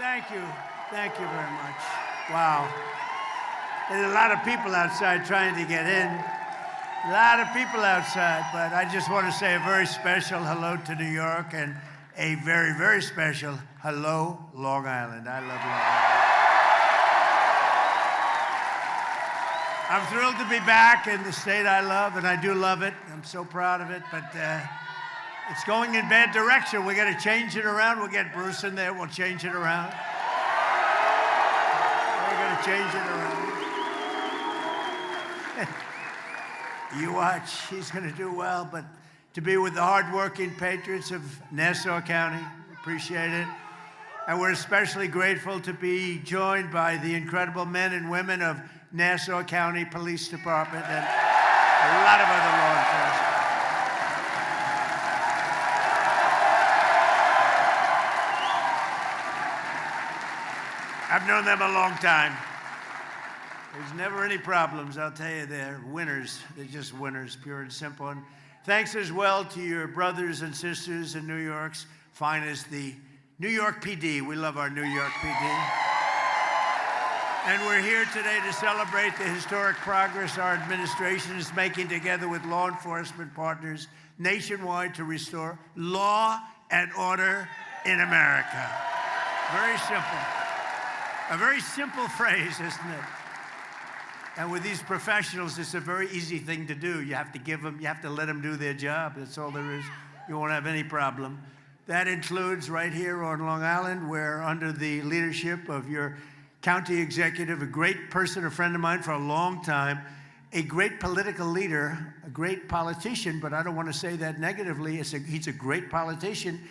Thank you. Thank you very much. Wow. There's a lot of people outside trying to get in. A lot of people outside, but I just want to say a very special hello to New York and a very, very special hello, Long Island. I love Long Island. I'm thrilled to be back in the state I love, and I do love it. I'm so proud of it, but it's going in bad direction. We got to change it around. We'll get Bruce in there. We'll change it around. We're going to change it around. You watch. He's going to do well, but to be with the hardworking patriots of Nassau County, appreciate it. And we're especially grateful to be joined by the incredible men and women of Nassau County Police Department and a lot of other law enforcement. I've known them a long time. There's never any problems, I'll tell you. They're winners. They're just winners, pure and simple. And thanks as well to your brothers and sisters in New York's finest, the New York PD. We love our New York PD. And we're here today to celebrate the historic progress our administration is making together with law enforcement partners nationwide to restore law and order in America. Very simple. A very simple phrase, isn't it? And with these professionals, it's a very easy thing to do. You have to give them, you have to let them do their job. That's all there is. You won't have any problem. That includes right here on Long Island, where under the leadership of your county executive, a great person, a friend of mine for a long time, a great political leader, a great politician, but I don't want to say that negatively. He's a great politician.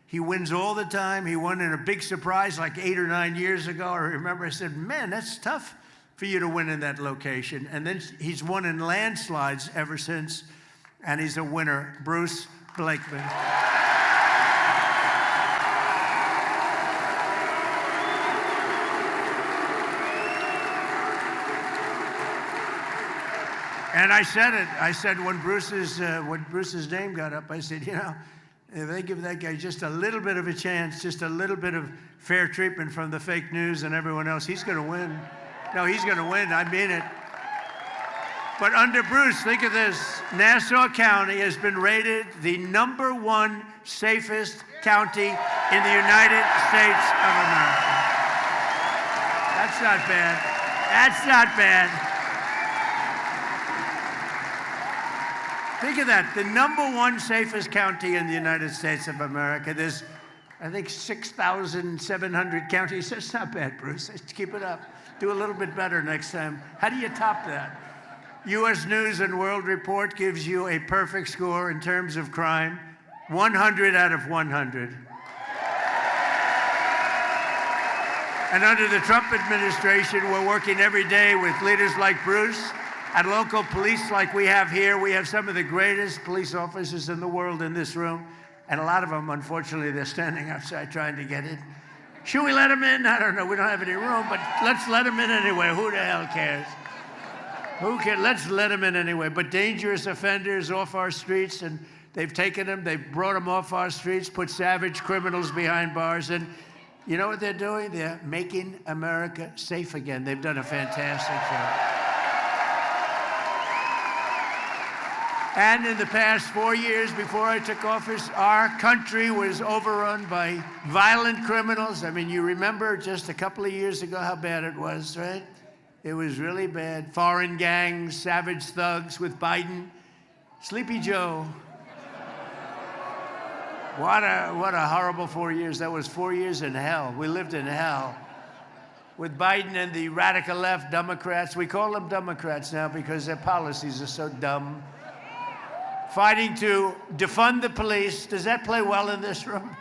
He wins all the time. He won in a big surprise like 8 or 9 years ago. I remember I said, man, that's tough for you to win in that location. And then he's won in landslides ever since, and he's a winner, Bruce Blakeman. And I said it. I said when Bruce's name got up, I said, you know, if they give that guy just a little bit of a chance, just a little bit of fair treatment from the fake news and everyone else, he's going to win. No, he's going to win. I mean it. But under Bruce, think of this. Nassau County has been rated the #1 safest county in the United States of America. That's not bad. That's not bad. Think of that. The #1 safest county in the United States of America. There's, I think, 6,700 counties. That's not bad, Bruce. Let's keep it up. Do a little bit better next time. How do you top that? U.S. News and World Report gives you a perfect score in terms of crime, 100 out of 100. And under the Trump administration, we're working every day with leaders like Bruce and local police like we have here. We have some of the greatest police officers in the world in this room. And a lot of them, unfortunately, they're standing outside trying to get in. Should we let them in? I don't know. We don't have any room, but let's let them in anyway. Who the hell cares? Who cares? Let's let them in anyway. But dangerous offenders off our streets, and they've taken them, they've brought them off our streets, put savage criminals behind bars, and you know what they're doing? They're making America safe again. They've done a fantastic job. And in the past 4 years before I took office, our country was overrun by violent criminals. I mean, you remember just a couple of years ago how bad it was, right? It was really bad. Foreign gangs, savage thugs with Biden. Sleepy Joe. What a horrible 4 years. That was 4 years in hell. We lived in hell. With Biden and the radical left Democrats. We call them Democrats now because their policies are so dumb. Fighting to defund the police. Does that play well in this room?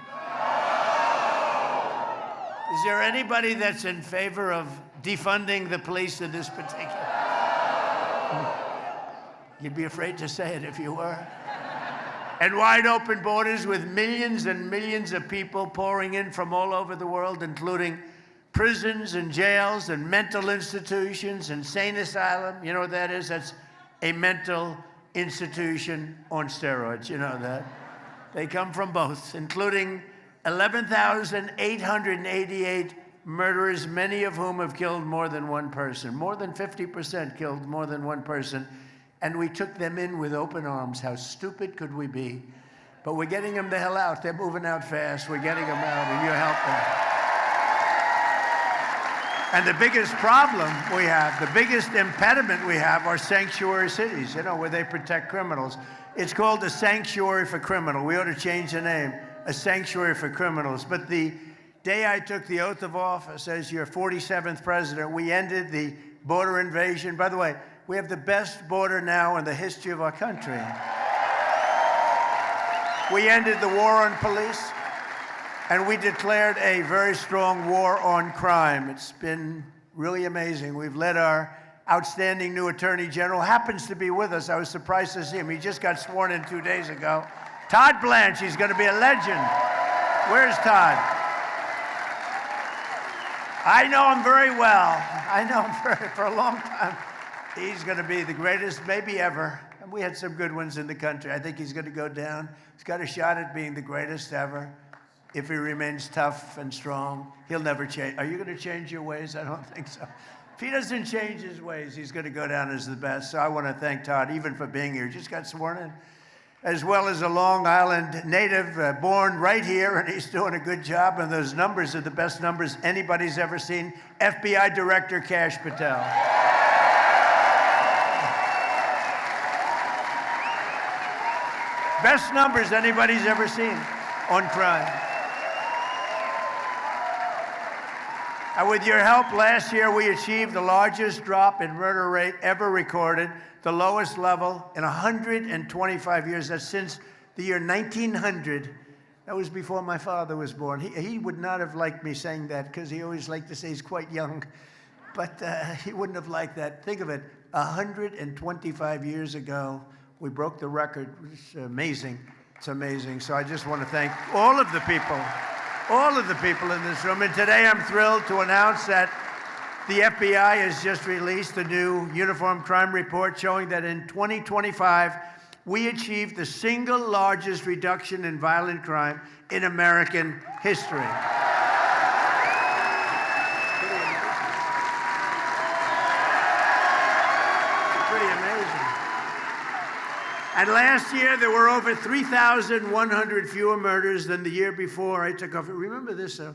Is there anybody that's in favor of defunding the police in this particular? You'd be afraid to say it if you were. And wide open borders with millions and millions of people pouring in from all over the world, including prisons and jails and mental institutions, insane asylum. You know what that is? That's a mental institution on steroids. You know that. They come from both, including 11,888 murderers, many of whom have killed more than one person. More than 50% killed more than one person. And we took them in with open arms. How stupid could we be? But we're getting them the hell out. They're moving out fast. We're getting them out, and you help them. And the biggest problem we have, the biggest impediment we have are sanctuary cities, where they protect criminals. It's called a sanctuary for criminals. We ought to change the name, a sanctuary for criminals. But the day I took the oath of office as your 47th president, we ended the border invasion. By the way, we have the best border now in the history of our country. We ended the war on police. And we declared a very strong war on crime. It's been really amazing. We've let our outstanding new Attorney General, happens to be with us. I was surprised to see him. He just got sworn in 2 days ago. Todd Blanche, he's going to be a legend. Where's Todd? I know him very well. I know him for a long time. He's going to be the greatest maybe ever. And we had some good ones in the country. I think he's going to go down. He's got a shot at being the greatest ever. If he remains tough and strong, he'll never change. Are you going to change your ways? I don't think so. If he doesn't change his ways, he's going to go down as the best. So I want to thank Todd, even for being here. Just got sworn in, as well as a Long Island native, born right here, and he's doing a good job. And those numbers are the best numbers anybody's ever seen. FBI Director Kash Patel. Best numbers anybody's ever seen on crime. And with your help, last year we achieved the largest drop in murder rate ever recorded, the lowest level in 125 years. That's since the year 1900. That was before my father was born. He would not have liked me saying that because he always liked to say he's quite young. But he wouldn't have liked that. Think of it, 125 years ago, we broke the record. It's amazing. It's amazing. So I just want to thank all of the people in this room. And today I'm thrilled to announce that the FBI has just released a new Uniform Crime Report showing that in 2025, we achieved the single largest reduction in violent crime in American history. Pretty amazing. And last year, there were over 3,100 fewer murders than the year before I took office. Remember this, though?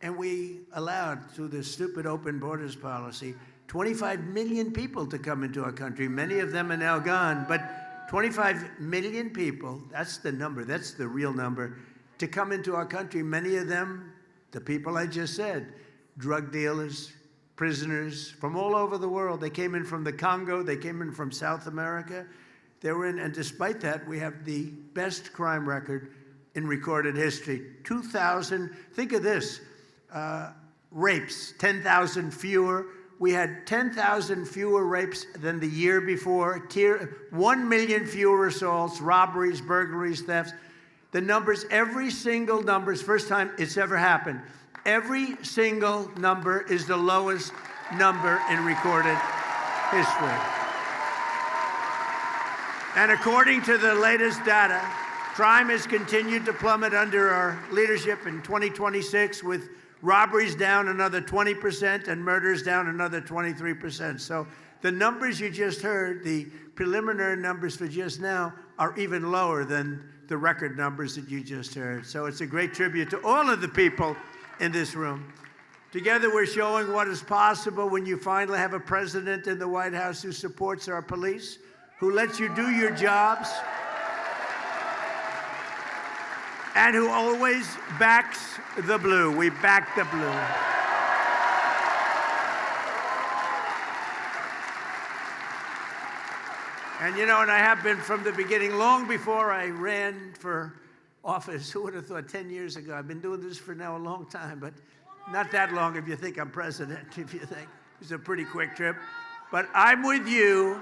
And we allowed, through the stupid open borders policy, 25 million people to come into our country. Many of them are now gone, but 25 million people, that's the number, that's the real number, to come into our country. Many of them, the people I just said, drug dealers, prisoners from all over the world. They came in from the Congo, they came in from South America. They were in, and despite that, we have the best crime record in recorded history. 2,000, think of this, rapes, 10,000 fewer. We had 10,000 fewer rapes than the year before, 1 million fewer assaults, robberies, burglaries, thefts. The numbers, every single number, is the first time it's ever happened. Every single number is the lowest number in recorded history. And according to the latest data, crime has continued to plummet under our leadership in 2026, with robberies down another 20% and murders down another 23%. So the numbers you just heard, the preliminary numbers for just now, are even lower than the record numbers that you just heard. So it's a great tribute to all of the people in this room. Together, we're showing what is possible when you finally have a president in the White House who supports our police, who lets you do your jobs, and who always backs the blue. We back the blue. And you know, and I have been from the beginning, long before I ran for office. Who would have thought 10 years ago? I've been doing this for now a long time, but not that long if you think I'm president, if you think. It's a pretty quick trip. But I'm with you,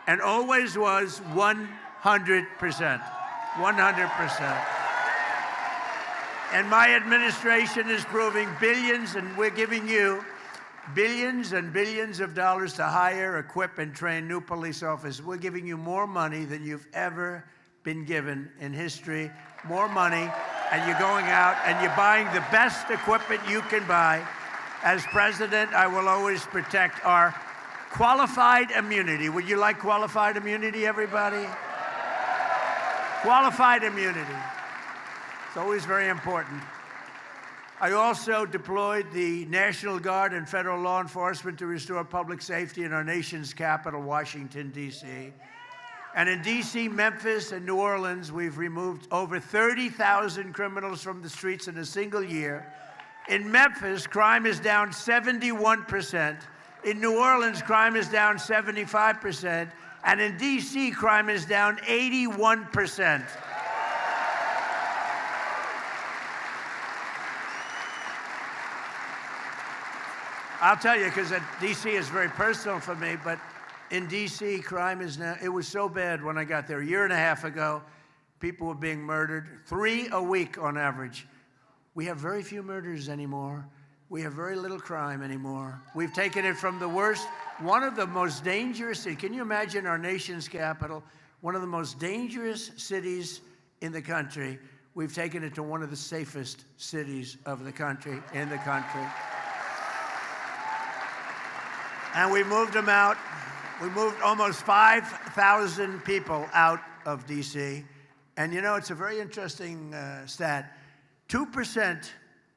and always was 100%. 100%. And my administration is proving billions, and we're giving you billions and billions of dollars to hire, equip, and train new police officers. We're giving you more money than you've ever been given in history. More money, and you're going out and you're buying the best equipment you can buy. As president, I will always protect our qualified immunity. Would you like qualified immunity, everybody? Qualified immunity. It's always very important. I also deployed the National Guard and federal law enforcement to restore public safety in our nation's capital, Washington, D.C. And in D.C., Memphis, and New Orleans, we've removed over 30,000 criminals from the streets in a single year. In Memphis, crime is down 71%. In New Orleans, crime is down 75%. And in D.C., crime is down 81%. I'll tell you, because D.C. is very personal for me, but in D.C., crime is now, it was so bad when I got there. A year and a half ago, people were being murdered, 3 a week on average. We have very few murders anymore. We have very little crime anymore. We've taken it from the worst, one of the most dangerous, can you imagine our nation's capital, one of the most dangerous cities in the country. We've taken it to one of the safest cities of the country, in the country. And we moved them out. We moved almost 5,000 people out of D.C. And you know, it's a very interesting stat. 2%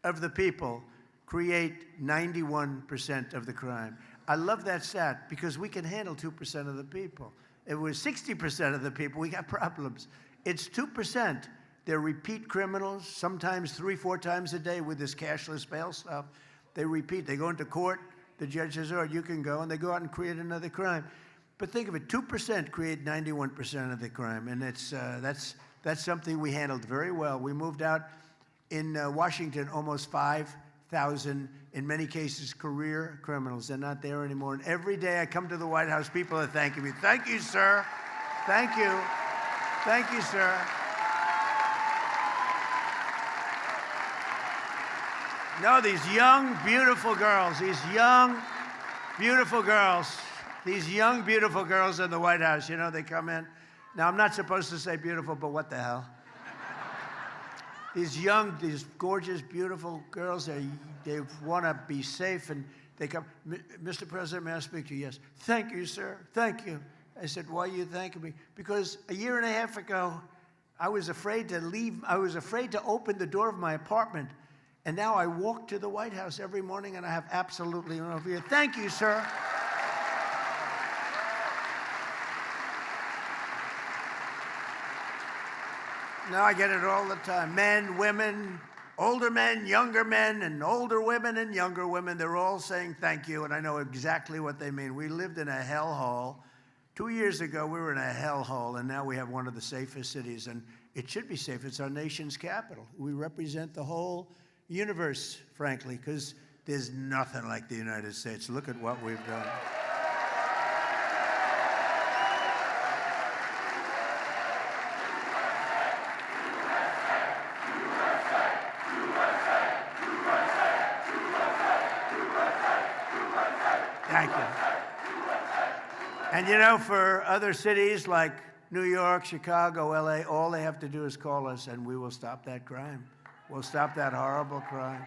of the people create 91% of the crime. I love that stat because we can handle 2% of the people. If it was 60% of the people, we got problems. It's 2%. They're repeat criminals, sometimes 3-4 times a day with this cashless bail stuff. They repeat. They go into court. The judge says, "Oh, you can go," and they go out and create another crime. But think of it, 2% create 91% of the crime, and that's something we handled very well. We moved out in Washington almost 5,000, in many cases, career criminals. They're not there anymore. And every day I come to the White House, people are thanking me. "Thank you, sir. Thank you. Thank you, sir." No, these young, beautiful girls, these young, beautiful girls in the White House, you know, they come in. Now, I'm not supposed to say beautiful, but what the hell? These young, these gorgeous, beautiful girls, they want to be safe, and they come, "Mr. President, may I speak to you?" "Yes." "Thank you, sir. Thank you." I said, "Why are you thanking me?" "Because a year and a half ago, I was afraid to leave. I was afraid to open the door of my apartment. And now I walk to the White House every morning, and I have absolutely no fear." "Thank you, sir." Now I get it all the time. Men, women, older men, younger men, and older women and younger women, they're all saying thank you, and I know exactly what they mean. We lived in a hellhole. 2 years ago, we were in a hellhole, and now we have one of the safest cities, and it should be safe. It's our nation's capital. We represent the whole universe, frankly, because there's nothing like the United States. Look at what we've done. Thank you. And you know, for other cities like New York, Chicago, LA, all they have to do is call us, and we will stop that crime. We'll stop that horrible crime.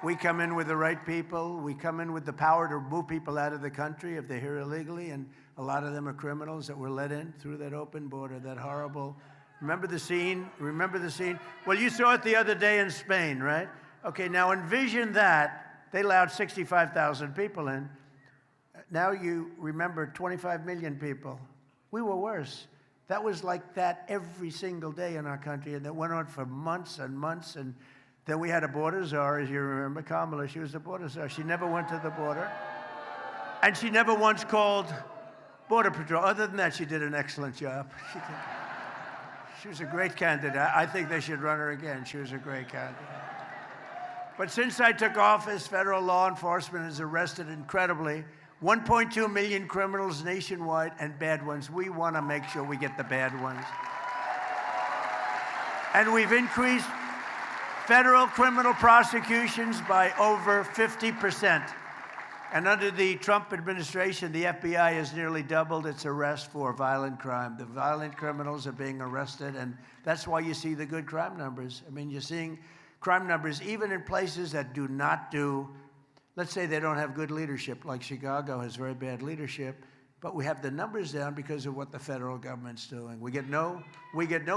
We come in with the right people. We come in with the power to move people out of the country if they're here illegally, and a lot of them are criminals that were let in through that open border, that horrible. Remember the scene? Remember the scene? Well, you saw it the other day in Spain, right? Okay, now envision that. They allowed 65,000 people in. Now you remember 25 million people. We were worse. That was like that every single day in our country, and that went on for months and months. And then we had a border czar, as you remember, Kamala. She was the border czar. She never went to the border, and she never once called Border Patrol. Other than that, she did an excellent job. She was a great candidate. I think they should run her again. She was a great candidate. But since I took office, federal law enforcement has arrested incredibly 1.2 million criminals nationwide, and bad ones. We want to make sure we get the bad ones. And we've increased federal criminal prosecutions by over 50%. And under the Trump administration, the FBI has nearly doubled its arrest for violent crime. The violent criminals are being arrested, and that's why you see the good crime numbers. I mean, you're seeing crime numbers even in places that do not do let's say they don't have good leadership, like Chicago has very bad leadership, but we have the numbers down because of what the federal government's doing. We get no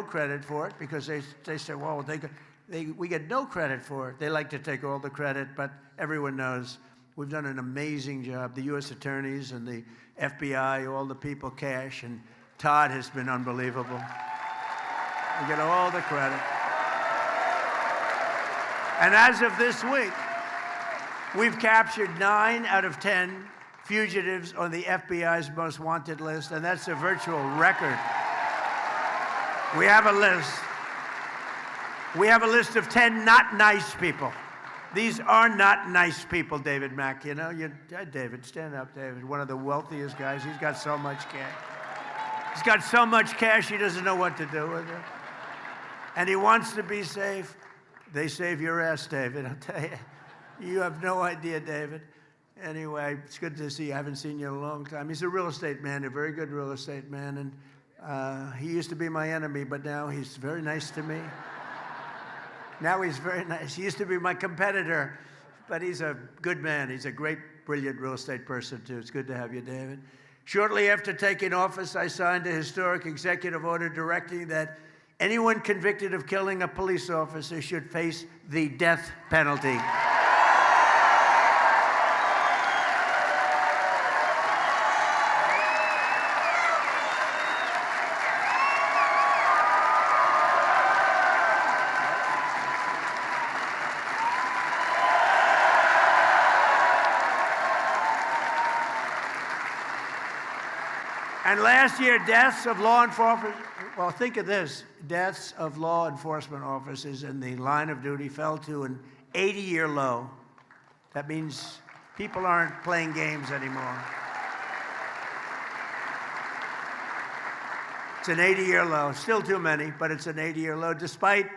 credit for it because they say, well, we get no credit for it. They like to take all the credit, but everyone knows we've done an amazing job. The U.S. attorneys and the FBI, all the people, Cash, and Todd has been unbelievable. We get all the credit. And as of this week, we've captured 9 out of 10 fugitives on the FBI's most wanted list, and that's a virtual record. We have a list. We have a list of 10 not nice people. These are not nice people, David Mack. You know, David, stand up, David. One of the wealthiest guys. He's got so much cash. He's got so much cash, he doesn't know what to do with it. And he wants to be safe. They save your ass, David, I'll tell you. You have no idea, David. Anyway, it's good to see you. I haven't seen you in a long time. He's a real estate man, a very good real estate man. And he used to be my enemy, but now he's very nice to me. Now he's very nice. He used to be my competitor, but he's a good man. He's a great, brilliant real estate person, too. It's good to have you, David. Shortly after taking office, I signed a historic executive order directing that anyone convicted of killing a police officer should face the death penalty. And last year, deaths of law enforcement, well, think of this, deaths of law enforcement officers in the line of duty fell to an 80-year low. That means people aren't playing games anymore. It's an 80-year low. Still too many, but it's an 80-year low, despite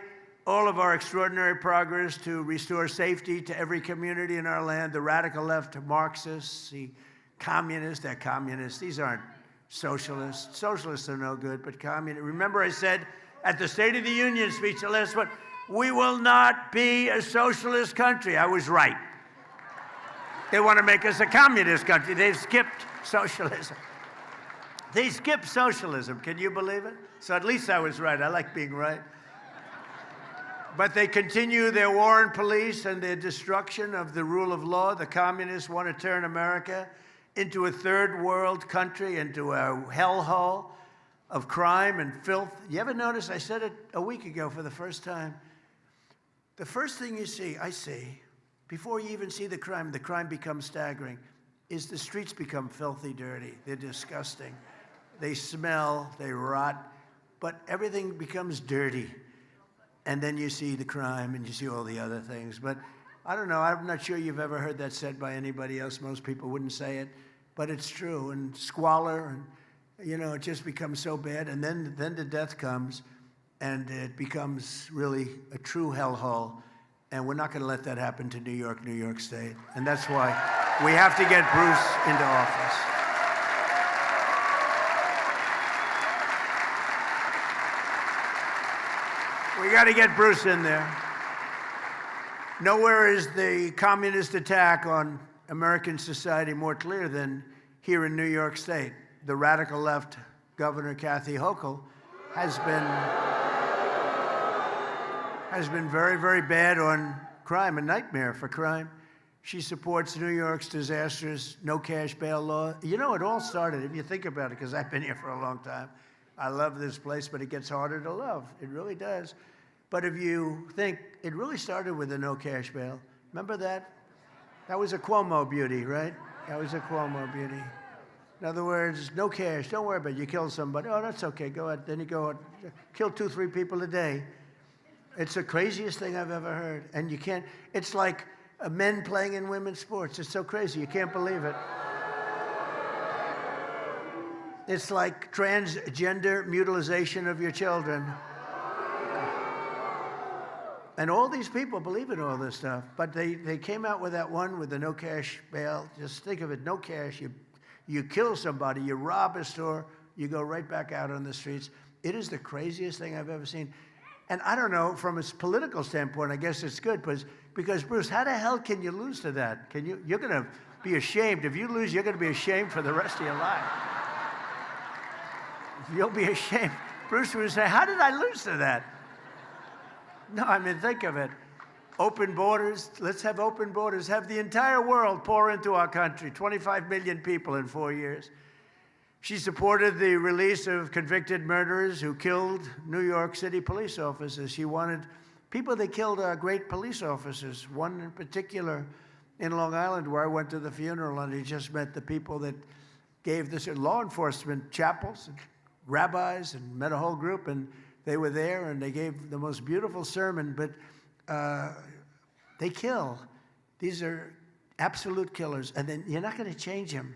all of our extraordinary progress to restore safety to every community in our land. The radical left, Marxists, the communists, they're communists. These aren't socialists. Socialists are no good, but communists. Remember I said at the State of the Union speech, the last one, we will not be a socialist country. I was right. They want to make us a communist country. They've skipped socialism. They skipped socialism. Can you believe it? So at least I was right. I like being right. But they continue their war on police and their destruction of the rule of law. The communists want to turn America into a third world country, into a hellhole of crime and filth. You ever notice, I said it a week ago for the first time, the first thing you see, I see, before you even see the crime becomes staggering, is the streets become filthy dirty. They're disgusting. They smell, they rot, but everything becomes dirty. And then you see the crime and you see all the other things. But I don't know, I'm not sure you've ever heard that said by anybody else. Most people wouldn't say it, but it's true. And squalor, and you know, it just becomes so bad. And then the death comes, and it becomes really a true hellhole. And we're not going to let that happen to New York State. And that's why we have to get Bruce into office. We got to get Bruce in there. Nowhere is the communist attack on American society more clear than here in New York State. The radical left Governor Kathy Hochul has been very, very bad on crime, a nightmare for crime. She supports New York's disastrous no cash bail law. You know, it all started, if you think about it, because I've been here for a long time. I love this place, but it gets harder to love. It really does. But if you think, it really started with the no cash bail. Remember that? That was a Cuomo beauty, right? That was a Cuomo beauty. In other words, no cash, don't worry about it. You kill somebody, oh, that's okay, go ahead. Then you go out, kill 2, 3 people a day. It's the craziest thing I've ever heard. And you can't, it's like men playing in women's sports. It's so crazy, you can't believe it. It's like transgender mutilization of your children. And all these people believe in all this stuff, but they came out with that one with the no cash bail. Just think of it, no cash, you kill somebody, you rob a store, you go right back out on the streets. It is the craziest thing I've ever seen. And I don't know, from a political standpoint, I guess it's good, Because, Bruce, how the hell can you lose to that? You're going to be ashamed. If you lose, you're going to be ashamed for the rest of your life. You'll be ashamed. Bruce would say, how did I lose to that? No, I mean, think of it. Open borders. Let's have open borders. Have the entire world pour into our country. 25 million people in 4 years. She supported the release of convicted murderers who killed New York City police officers. She wanted people that killed great police officers. One in particular in Long Island, where I went to the funeral, and he just met the people that gave this law enforcement chapels, and rabbis, and met a whole group, and they were there, and they gave the most beautiful sermon, but they kill. These are absolute killers, and then you're not going to change them.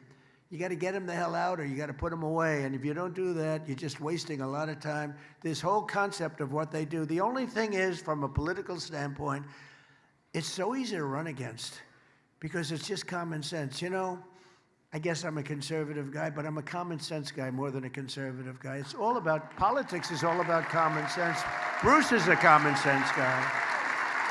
You got to get them the hell out, or you got to put them away, and if you don't do that, you're just wasting a lot of time. This whole concept of what they do, the only thing is, from a political standpoint, it's so easy to run against, because it's just common sense. You know, I guess I'm a conservative guy, but I'm a common sense guy more than a conservative guy. It's all about, politics is all about common sense. Bruce is a common sense guy.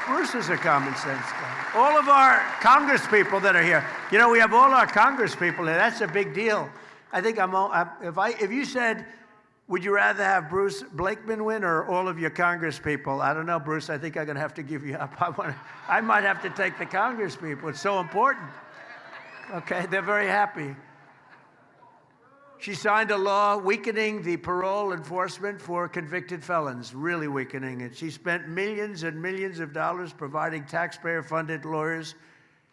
Bruce is a common sense guy. All of our Congress people that are here, you know, we have all our Congress people here. That's a big deal. I think if you said, would you rather have Bruce Blakeman win or all of your Congress people? I don't know, Bruce. I think I'm going to have to give you up. I might have to take the Congress people. It's so important. Okay, they're very happy. She signed a law weakening the parole enforcement for convicted felons, really weakening it. She spent millions and millions of dollars providing taxpayer-funded lawyers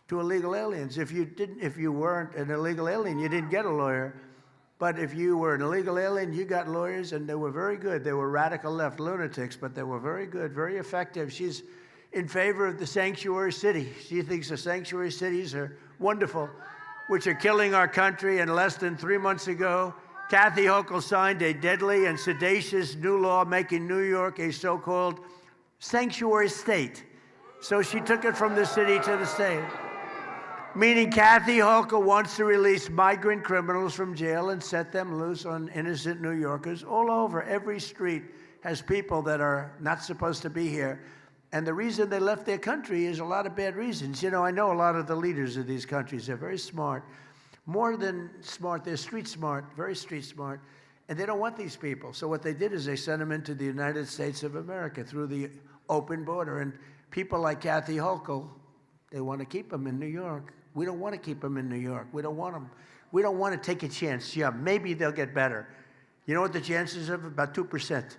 to illegal aliens. If you weren't an illegal alien, you didn't get a lawyer. But if you were an illegal alien, you got lawyers, and they were very good. They were radical left lunatics, but they were very good, very effective. She's in favor of the sanctuary city. She thinks the sanctuary cities are wonderful, which are killing our country. And less than 3 months ago, Kathy Hochul signed a deadly and seditious new law making New York a so-called sanctuary state. So she took it from the city to the state. Meaning Kathy Hochul wants to release migrant criminals from jail and set them loose on innocent New Yorkers all over. Every street has people that are not supposed to be here. And the reason they left their country is a lot of bad reasons. You know, I know a lot of the leaders of these countries. They're very smart. More than smart, they're street smart, very street smart. And they don't want these people. So what they did is they sent them into the United States of America through the open border. And people like Kathy Hochul, they want to keep them in New York. We don't want to keep them in New York. We don't want them. We don't want to take a chance. Yeah, maybe they'll get better. You know what the chances of? About 2%.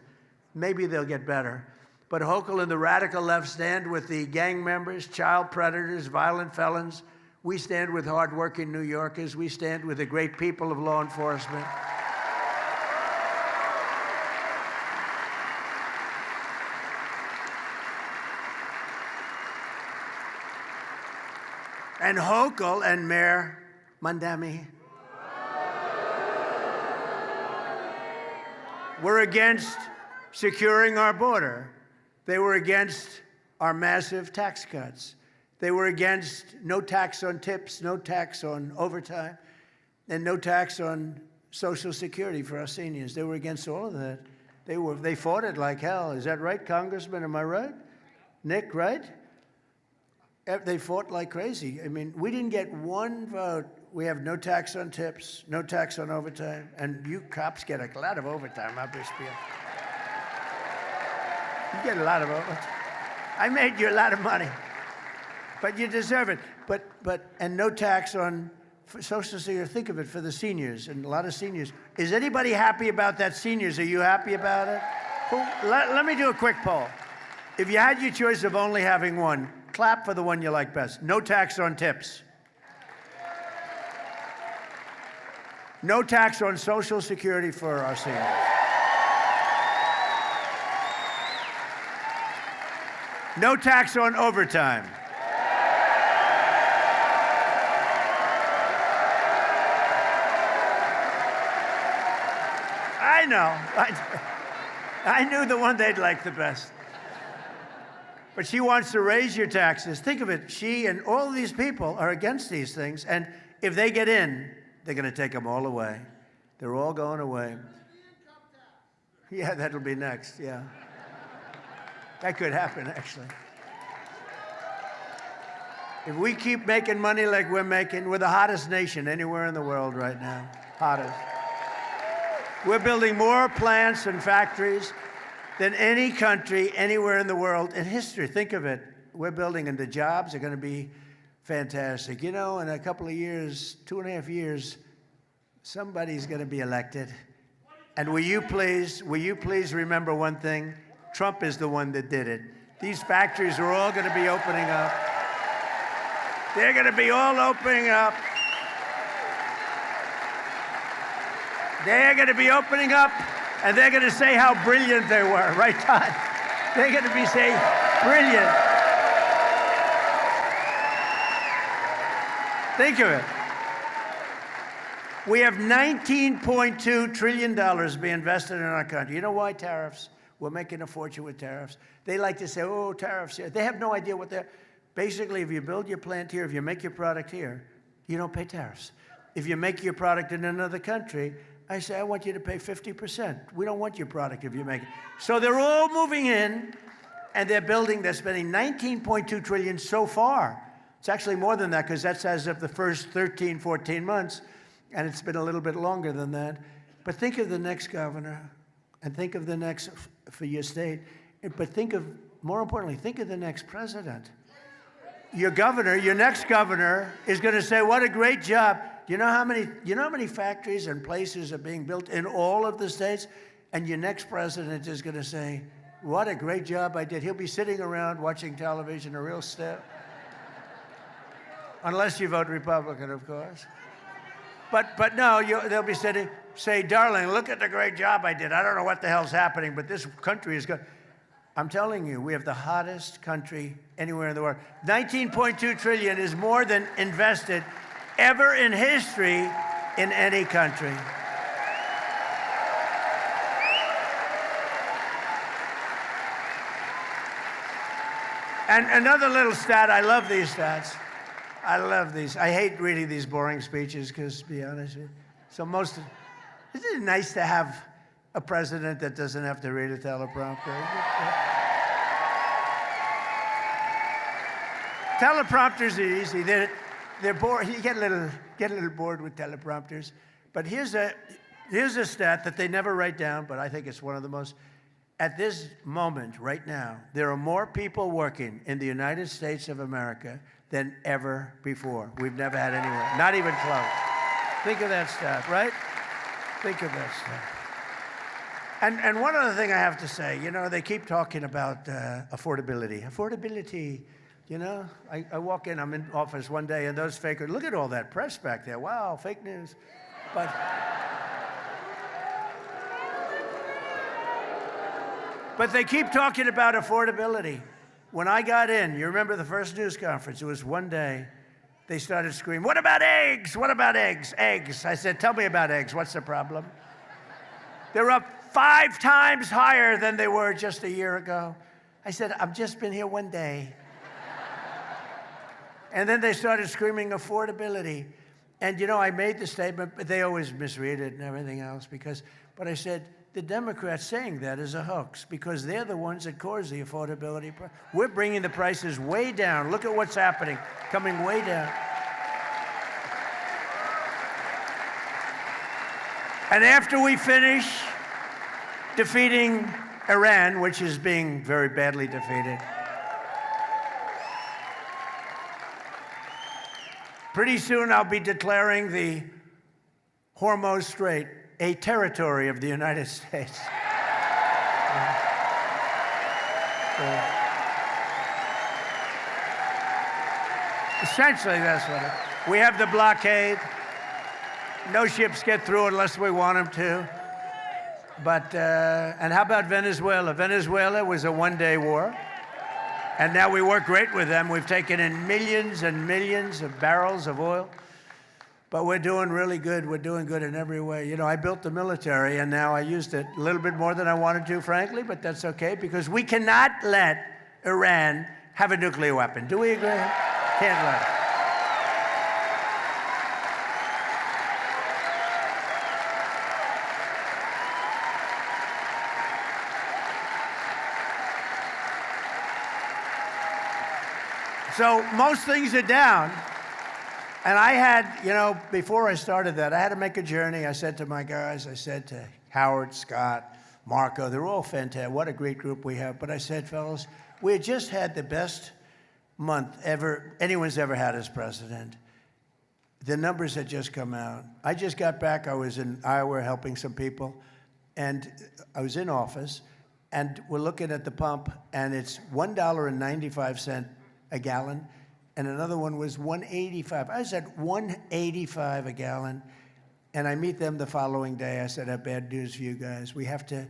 Maybe they'll get better. But Hochul and the radical left stand with the gang members, child predators, violent felons. We stand with hardworking New Yorkers. We stand with the great people of law enforcement. And Hochul and Mayor Mamdani were against securing our border. They were against our massive tax cuts. They were against no tax on tips, no tax on overtime, and no tax on Social Security for our seniors. They were against all of that. They fought it like hell. Is that right, Congressman? Am I right? Nick, right? They fought like crazy. I mean, we didn't get one vote. We have no tax on tips, no tax on overtime, and you cops get a lot of overtime, obviously. You get a lot of overtime. I made you a lot of money, but you deserve it. And no tax on Social Security. Think of it for the seniors, and a lot of seniors. Is anybody happy about that, seniors? Are you happy about it? Let me do a quick poll. If you had your choice of only having one, clap for the one you like best. No tax on tips. No tax on Social Security for our seniors. No tax on overtime. I know. I knew the one they'd like the best. But she wants to raise your taxes. Think of it. She and all of these people are against these things. And if they get in, they're going to take them all away. They're all going away. Yeah, that'll be next. Yeah. That could happen, actually. If we keep making money like we're making, we're the hottest nation anywhere in the world right now. Hottest. We're building more plants and factories than any country anywhere in the world in history. Think of it. We're building, and the jobs are going to be fantastic. You know, in a couple of years, 2.5 years, somebody's going to be elected. And will you please remember one thing? Trump is the one that did it. These factories are all going to be opening up. They're going to be all opening up. They're going to be opening up, and they're going to say how brilliant they were, right, Todd? They're going to be saying, brilliant. Think of it. We have $19.2 trillion being invested in our country. You know why? Tariffs. We're making a fortune with tariffs. They like to say, oh, tariffs. They have no idea what they're... Basically, if you build your plant here, if you make your product here, you don't pay tariffs. If you make your product in another country, I say, I want you to pay 50%. We don't want your product if you make it. So they're all moving in, and they're spending $19.2 trillion so far. It's actually more than that, because that's as of the first 13, 14 months, and it's been a little bit longer than that. But think of the next governor, and think of the next for your state. But more importantly, think of the next president. Your next governor is going to say, what a great job. You know how many factories and places are being built in all of the states? And your next president is going to say, what a great job I did. He'll be sitting around watching television, a real step. Unless you vote Republican, of course. But no, they'll be sitting, say, darling, look at the great job I did. I don't know what the hell's happening, but this country is good. I'm telling you, we have the hottest country anywhere in the world. $19.2 trillion is more than invested ever in history in any country. And another little stat, I love these stats. I love these. I hate reading these boring speeches because, to be honest with you, isn't it nice to have a president that doesn't have to read a teleprompter? Teleprompters are easy. They're boring. You get a little bored with teleprompters. But here's a stat that they never write down, but I think it's one of the most. At this moment, right now, there are more people working in the United States of America than ever before. We've never had anywhere, not even close. Think of that stat, right? Think of that stat. And one other thing I have to say, you know, they keep talking about affordability. Affordability, you know, I walk in, I'm in office one day, and those fakers, look at all that press back there. Wow, fake news. But they keep talking about affordability. When I got in, you remember the first news conference, it was one day, they started screaming, what about eggs? What about eggs? Eggs. I said, tell me about eggs. What's the problem? They're up 5 times higher than they were just a year ago. I said, I've just been here one day. And then they started screaming affordability. And, you know, I made the statement, but they always misread it and everything else. But I said, the Democrats saying that is a hoax because they're the ones that cause the affordability. We're bringing the prices way down. Look at what's happening, coming way down. And after we finish defeating Iran, which is being very badly defeated, pretty soon I'll be declaring the Hormuz Strait a territory of the United States. Essentially, that's what it is. We have the blockade. No ships get through unless we want them to. But, and how about Venezuela? Venezuela was a one-day war. And now we work great with them. We've taken in millions and millions of barrels of oil. But we're doing really good. We're doing good in every way. You know, I built the military, and now I used it a little bit more than I wanted to, frankly, but that's okay, because we cannot let Iran have a nuclear weapon. Do we agree? Can't let it. So most things are down. And I had, you know, before I started that, I had to make a journey. I said to my guys, I said to Howard, Scott, Marco, they're all fantastic. What a great group we have. But I said, fellas, we had just had the best month anyone's ever had as president. The numbers had just come out. I just got back. I was in Iowa helping some people. And I was in office. And we're looking at the pump. And it's $1.95 a gallon. And another one was $1.85. I was at $1.85 a gallon. And I meet them the following day. I said, I have bad news for you guys. We have to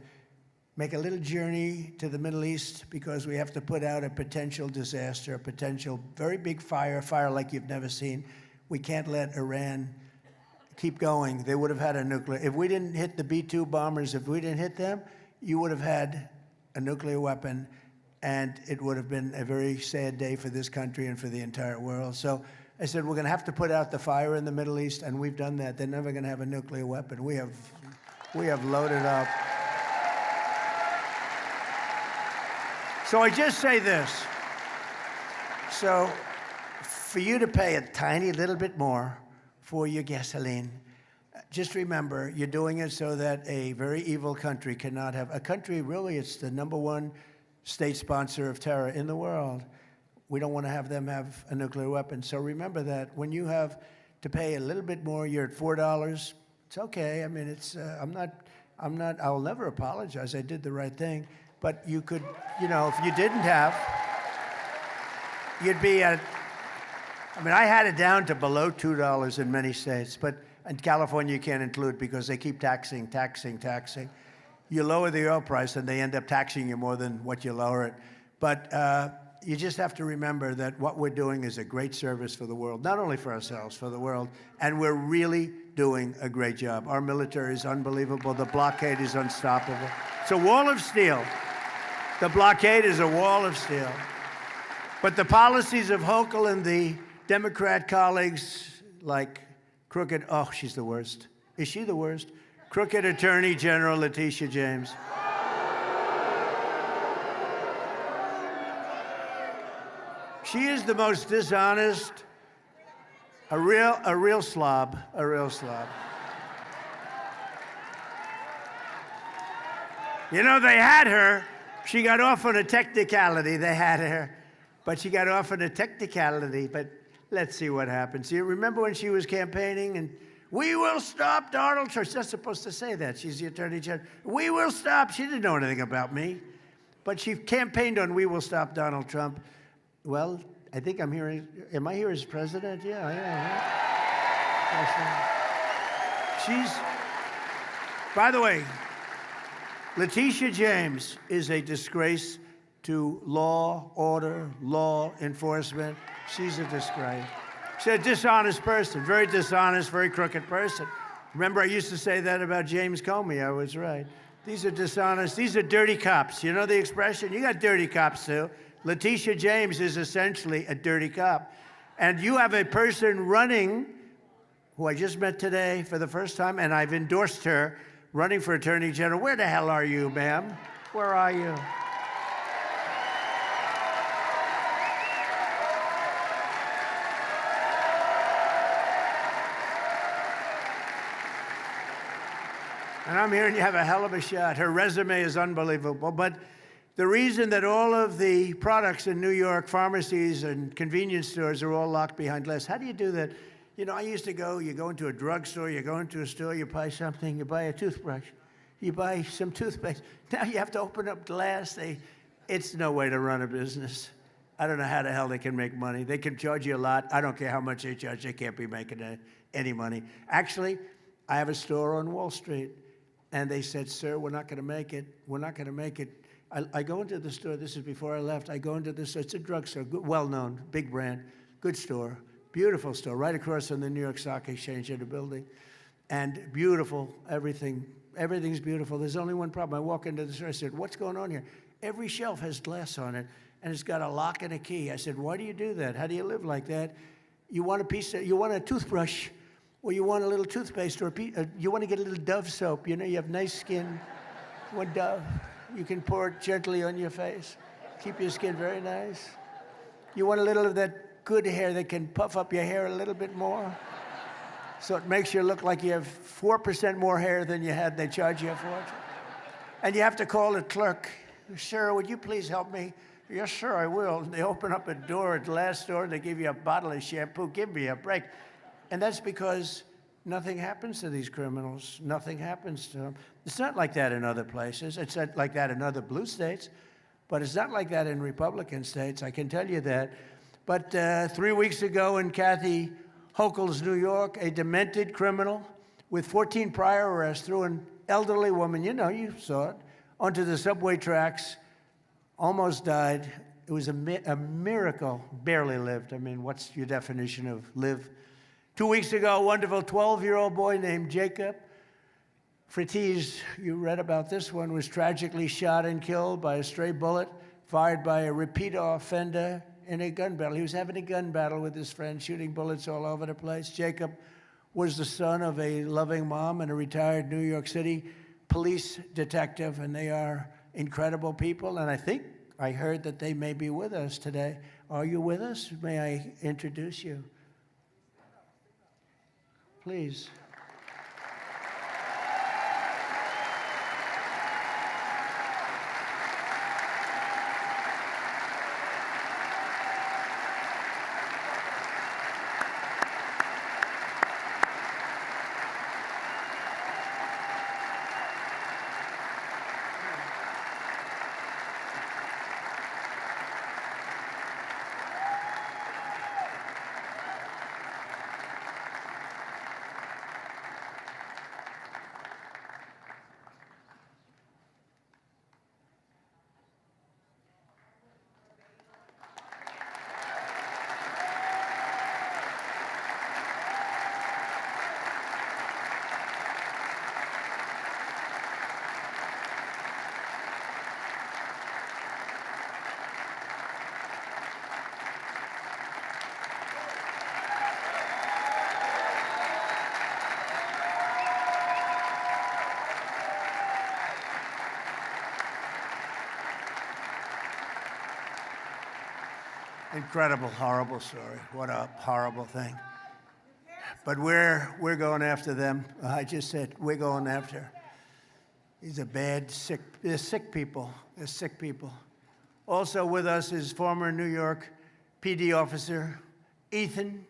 make a little journey to the Middle East because we have to put out a potential disaster, a potential very big fire like you've never seen. We can't let Iran keep going. They would have had a nuclear. If we didn't hit the B-2 bombers, if we didn't hit them, you would have had a nuclear weapon. And it would have been a very sad day for this country and for the entire world. So I said, we're going to have to put out the fire in the Middle East, and we've done that. They're never going to have a nuclear weapon. We have loaded up. So I just say this. So for you to pay a tiny little bit more for your gasoline, just remember, you're doing it so that a very evil country cannot have, a country really, it's the #1 state sponsor of terror in the world. We don't want to have them have a nuclear weapon. So remember that when you have to pay a little bit more, you're at $4. It's okay. I mean, it's I'll never apologize. I did the right thing. But you could, you know, if you didn't have, you'd be at, I mean, I had it down to below $2 in many states, but in California you can't include because they keep taxing. You lower the oil price and they end up taxing you more than what you lower it. But you just have to remember that what we're doing is a great service for the world, not only for ourselves, for the world. And we're really doing a great job. Our military is unbelievable. The blockade is unstoppable. It's a wall of steel. The blockade is a wall of steel. But the policies of Hochul and the Democrat colleagues like crooked, oh, she's the worst. Is she the worst? Crooked Attorney General Letitia James. She is the most dishonest, a real slob. You know, they had her. She got off on a technicality. They had her, but she got off on a technicality. But let's see what happens. You remember when she was campaigning and we will stop Donald Trump. She's not supposed to say that. She's the Attorney General. We will stop. She didn't know anything about me. But she campaigned on we will stop Donald Trump. Well, I think I'm hearing, am I here as president? Yeah, She's, by the way, Letitia James is a disgrace to law, order, law enforcement. She's a disgrace. She's a dishonest person, very dishonest, very crooked person. Remember, I used to say that about James Comey. I was right. These are dishonest. These are dirty cops. You know the expression? You got dirty cops, too. Letitia James is essentially a dirty cop. And you have a person running, who I just met today for the first time, and I've endorsed her, running for Attorney General. Where the hell are you, ma'am? Where are you? And I'm hearing you have a hell of a shot. Her resume is unbelievable. But the reason that all of the products in New York, pharmacies and convenience stores are all locked behind glass, how do you do that? You know, I used to go, you go into a drugstore, you go into a store, you buy something, you buy a toothbrush, you buy some toothpaste. Now you have to open up glass. It's no way to run a business. I don't know how the hell they can make money. They can charge you a lot. I don't care how much they charge. They can't be making any money. Actually, I have a store on Wall Street. And they said, sir, we're not going to make it. We're not going to make it. I go into the store. This is before I left. I go into this. It's a drugstore, well-known, big brand, good store, beautiful store, right across from the New York Stock Exchange in the building. And beautiful, everything's beautiful. There's only one problem. I walk into the store. I said, what's going on here? Every shelf has glass on it, and it's got a lock and a key. I said, why do you do that? How do you live like that? You want a toothbrush, or you want a little toothpaste, or you want to get a little Dove soap. You know, you have nice skin. One Dove. You can pour it gently on your face. Keep your skin very nice. You want a little of that good hair that can puff up your hair a little bit more? So it makes you look like you have 4% more hair than you had. They charge you a fortune. And you have to call the clerk. Sir, would you please help me? Yes, sir, I will. They open up a door at the last store, and they give you a bottle of shampoo. Give me a break. And that's because nothing happens to these criminals. Nothing happens to them. It's not like that in other places. It's not like that in other blue states. But it's not like that in Republican states, I can tell you that. But 3 weeks ago in Kathy Hochul's New York, a demented criminal with 14 prior arrests threw an elderly woman, you saw it, onto the subway tracks, almost died. It was a miracle, barely lived. I mean, what's your definition of live? 2 weeks ago, a wonderful 12-year-old boy named Jacob Fritiz, you read about this one, was tragically shot and killed by a stray bullet fired by a repeat offender in a gun battle. He was having a gun battle with his friend, shooting bullets all over the place. Jacob was the son of a loving mom and a retired New York City police detective, and they are incredible people. And I think I heard that they may be with us today. Are you with us? May I introduce you? Please. Incredible, horrible story. What a horrible thing. But we're going after them. I just said we're going after. These are bad, sick. They're sick people. They're sick people. Also with us is former New York PD officer Ethan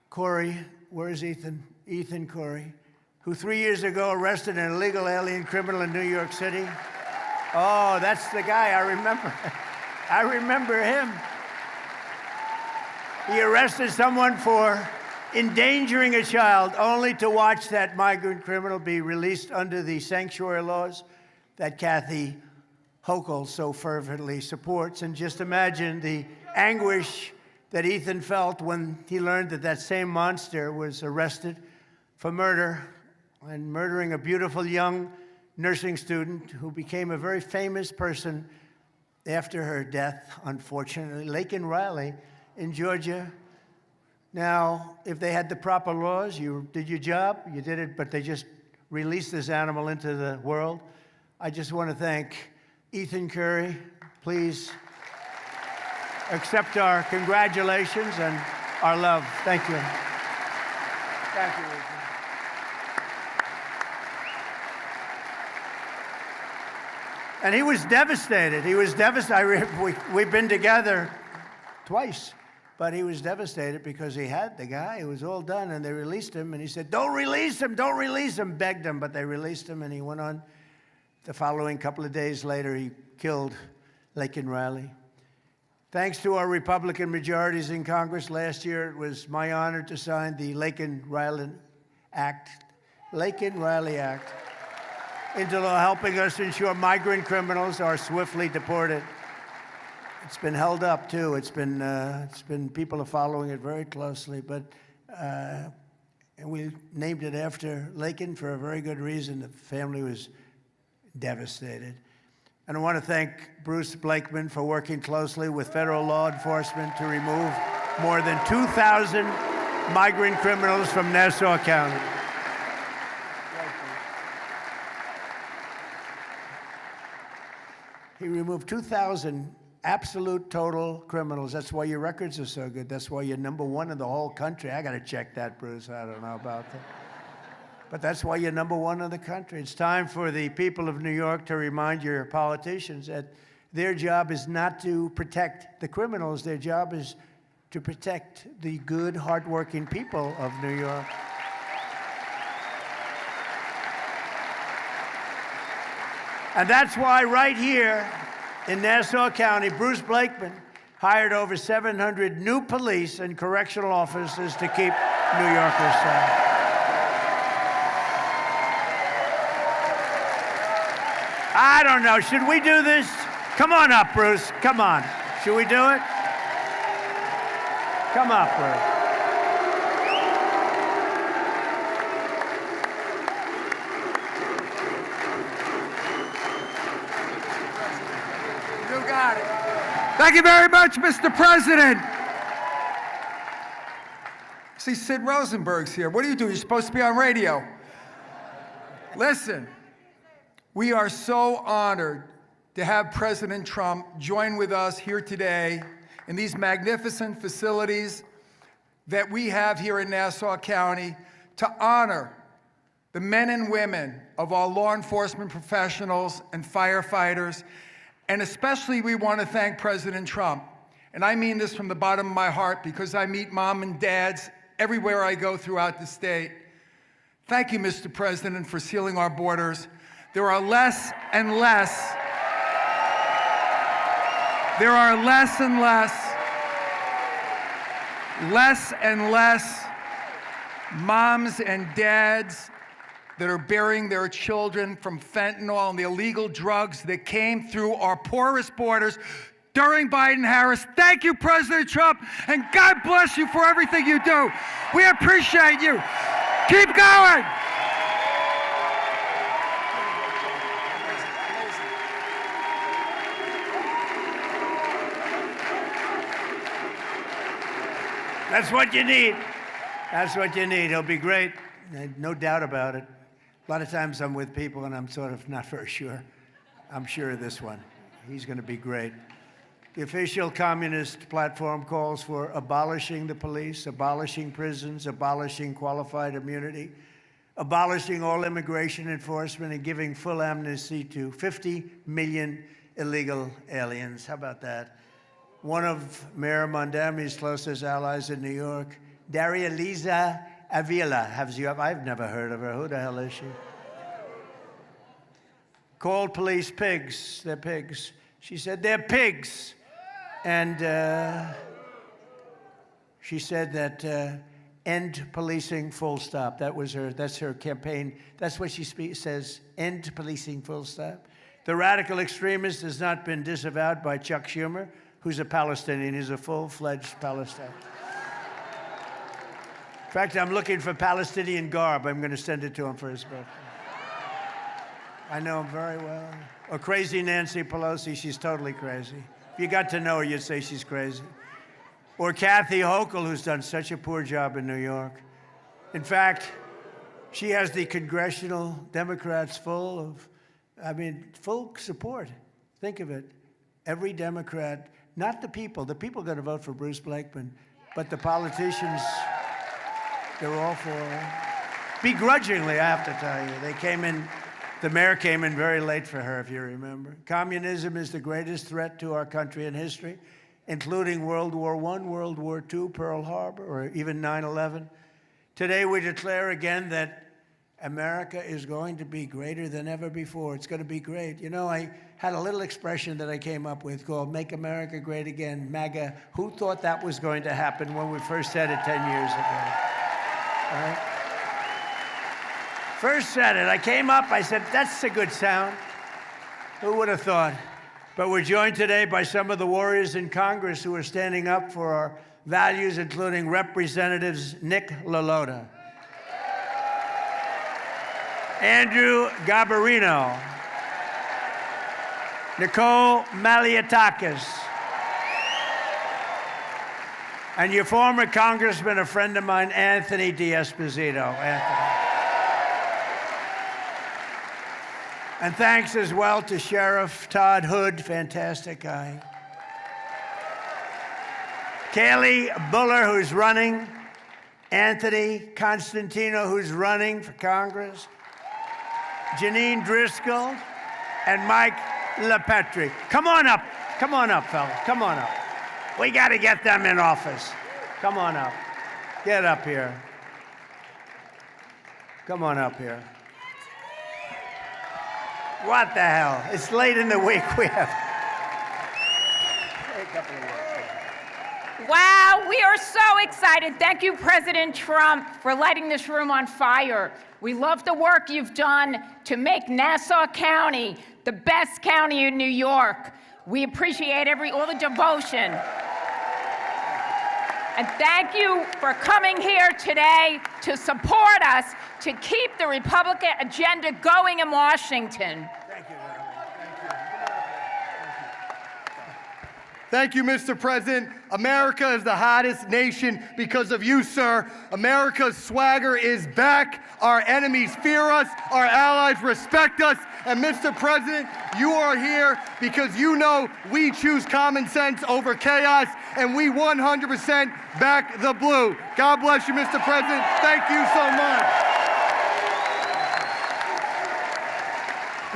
Corey. Where is Ethan? Ethan Corey, who 3 years ago arrested an illegal alien criminal in New York City. Oh, that's the guy. I remember. I remember him. He arrested someone for endangering a child, only to watch that migrant criminal be released under the sanctuary laws that Kathy Hochul so fervently supports. And just imagine the anguish that Ethan felt when he learned that that same monster was arrested for murder and murdering a beautiful young nursing student who became a very famous person after her death, unfortunately, Laken Riley in Georgia. Now, if they had the proper laws, you did your job, you did it, but they just released this animal into the world. I just want to thank Ethan Curry. Please accept our congratulations and our love. Thank you. Thank you, Ethan. And he was devastated. He was devastated. We've been together twice. But he was devastated because he had the guy. It was all done, and they released him. And he said, don't release him, don't release him, begged him. But they released him, and he went on. The following couple of days later, he killed Laken Riley. Thanks to our Republican majorities in Congress last year, it was my honor to sign the Laken Riley Act, into law, helping us ensure migrant criminals are swiftly deported. It's been held up too. It's been people are following it very closely, but and we named it after Laken for a very good reason. The family was devastated. And I want to thank Bruce Blakeman for working closely with federal law enforcement to remove more than 2,000 migrant criminals from Nassau County. He removed 2,000 absolute total criminals. That's why your records are so good. That's why you're #1 in the whole country. I got to check that, Bruce. I don't know about that. But that's why you're #1 in the country. It's time for the people of New York to remind your politicians that their job is not to protect the criminals. Their job is to protect the good, hardworking people of New York. And that's why right here in Nassau County, Bruce Blakeman hired over 700 new police and correctional officers to keep New Yorkers safe. I don't know. Should we do this? Come on up, Bruce. Come on. Should we do it? Come up, Bruce. You got it. Thank you very much, Mr. President. See, Sid Rosenberg's here. What do you do? You're supposed to be on radio. Listen, we are so honored to have President Trump join with us here today in these magnificent facilities that we have here in Nassau County to honor the men and women of our law enforcement professionals and firefighters. And especially we want to thank President Trump. And I mean this from the bottom of my heart because I meet mom and dads everywhere I go throughout the state. Thank you, Mr. President, for sealing our borders. There are less and less moms and dads that are burying their children from fentanyl and the illegal drugs that came through our porous borders during Biden-Harris. Thank you, President Trump, and God bless you for everything you do. We appreciate you. Keep going. That's what you need. That's what you need. He'll be great. No doubt about it. A lot of times I'm with people and I'm sort of not very sure. I'm sure of this one. He's going to be great. The official communist platform calls for abolishing the police, abolishing prisons, abolishing qualified immunity, abolishing all immigration enforcement, and giving full amnesty to 50 million illegal aliens. How about that? One of Mayor Mondami's closest allies in New York, Daria Liza Avila. I've never heard of her. Who the hell is she? Called police pigs. They're pigs. She said, they're pigs. And she said that end policing, full stop. That's her campaign. That's what she says, end policing, full stop. The radical extremist has not been disavowed by Chuck Schumer, who's a Palestinian. He's a full-fledged Palestinian. In fact, I'm looking for Palestinian garb. I'm going to send it to him for his birthday. I know him very well. Or crazy Nancy Pelosi. She's totally crazy. If you got to know her, you'd say she's crazy. Or Kathy Hochul, who's done such a poor job in New York. In fact, she has the congressional Democrats full support. Think of it. Every Democrat, not the people. The people are going to vote for Bruce Blakeman. But the politicians, they're all for her. Begrudgingly, I have to tell you. The mayor came in very late for her, if you remember. Communism is the greatest threat to our country in history, including World War I, World War II, Pearl Harbor, or even 9/11. Today, we declare again that America is going to be greater than ever before. It's going to be great. You know, I had a little expression that I came up with called Make America Great Again, MAGA. Who thought that was going to happen when we first said it 10 years ago? All right? First said it. I came up, I said, that's a good sound. Who would have thought? But we're joined today by some of the warriors in Congress who are standing up for our values, including Representatives Nick LaLota, Andrew Garbarino, Nicole Malliotakis, and your former congressman, a friend of mine, Anthony D'Esposito. Anthony. And thanks as well to Sheriff Todd Hood, fantastic guy. Kaylee Buller, who's running. Anthony Constantino, who's running for Congress. Janine Driscoll and Mike LaPetri. Come on up, fella, come on up. We got to get them in office. Come on up. Get up here. Come on up here. What the hell? It's late in the week. We have a couple of words. Wow, we are so excited. Thank you, President Trump, for lighting this room on fire. We love the work you've done to make Nassau County the best county in New York. We appreciate all the devotion. And thank you for coming here today to support us to keep the Republican agenda going in Washington. Thank you, Thank you, Mr. President. America is the hottest nation because of you, sir. America's swagger is back. Our enemies fear us. Our allies respect us. And Mr. President, you are here because you know we choose common sense over chaos, and we 100% back the blue. God bless you, Mr. President. Thank you so much.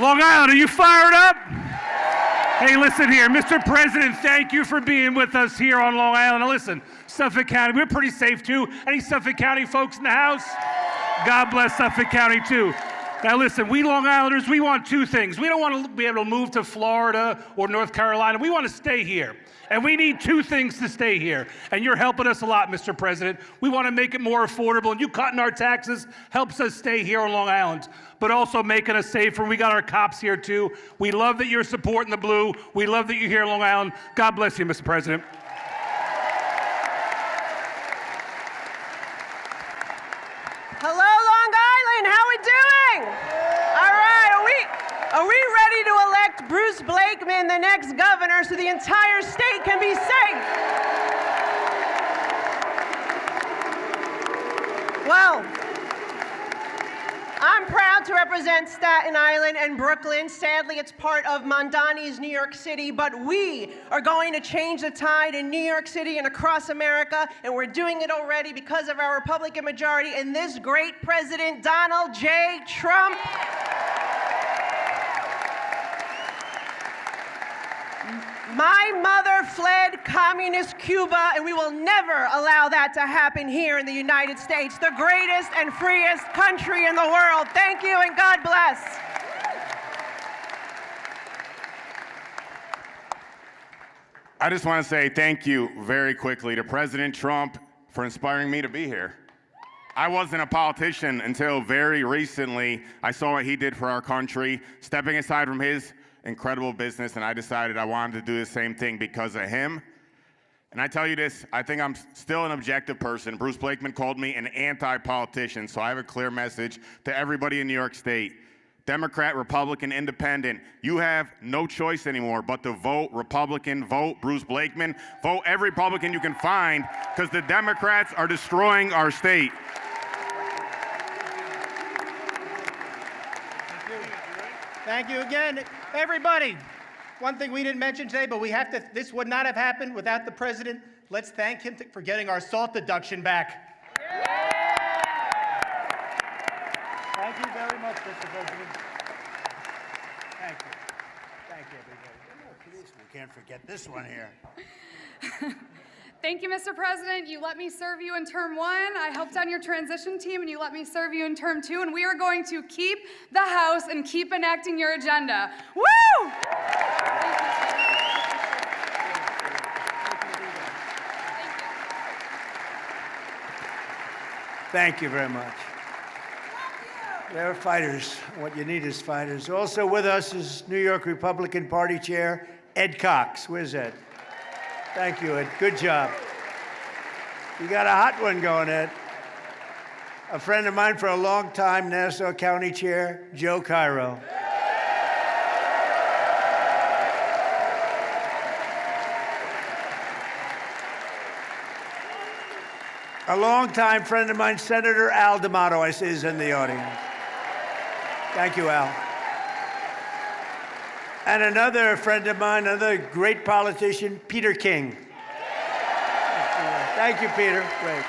Long Island, are you fired up? Hey, listen here, Mr. President, thank you for being with us here on Long Island. Now listen, Suffolk County, we're pretty safe too. Any Suffolk County folks in the house? God bless Suffolk County too. Now listen, we Long Islanders, we want two things. We don't want to be able to move to Florida or North Carolina. We want to stay here. And we need two things to stay here. And you're helping us a lot, Mr. President. We want to make it more affordable. And you cutting our taxes helps us stay here on Long Island, but also making us safer. We got our cops here too. We love that you're supporting the blue. We love that you're here on Long Island. God bless you, Mr. President. Hello, Long Island. How we doing? All right, are we ready to elect Bruce Blakeman the next governor so the entire state can be safe? Well, I'm proud to represent Staten Island and Brooklyn. Sadly, it's part of Mondani's New York City, but we are going to change the tide in New York City and across America, and we're doing it already because of our Republican majority and this great president, Donald J. Trump. My mother fled communist Cuba, and we will never allow that to happen here in the United States, the greatest and freest country in the world. Thank you, and God bless. I just want to say thank you very quickly to President Trump for inspiring me to be here. I wasn't a politician until very recently. I saw what he did for our country, stepping aside from his incredible business, and I decided I wanted to do the same thing because of him. And I tell you this, I think I'm still an objective person. Bruce Blakeman called me an anti-politician, so I have a clear message to everybody in New York State. Democrat, Republican, Independent, you have no choice anymore but to vote Republican, vote Bruce Blakeman, vote every Republican you can find, because the Democrats are destroying our state. Thank you again, everybody. One thing we didn't mention today, but we have to, this would not have happened without the president. Let's thank him for getting our SALT deduction back. Thank you very much, Mr. President. Thank you. Thank you, everybody. We can't forget this one here. Thank you, Mr. President. You let me serve you in term 1. I helped on your transition team, and you let me serve you in term 2, and we are going to keep the House and keep enacting your agenda. Woo! Thank you very much. They're fighters. What you need is fighters. Also with us is New York Republican Party Chair Ed Cox. Where's Ed? Thank you, Ed. Good job. You got a hot one going, Ed. A friend of mine for a long time, Nassau County Chair Joe Cairo. A longtime friend of mine, Senator Al D'Amato, I see is in the audience. Thank you, Al. And another friend of mine, another great politician, Peter King. Thank you, Peter. Great.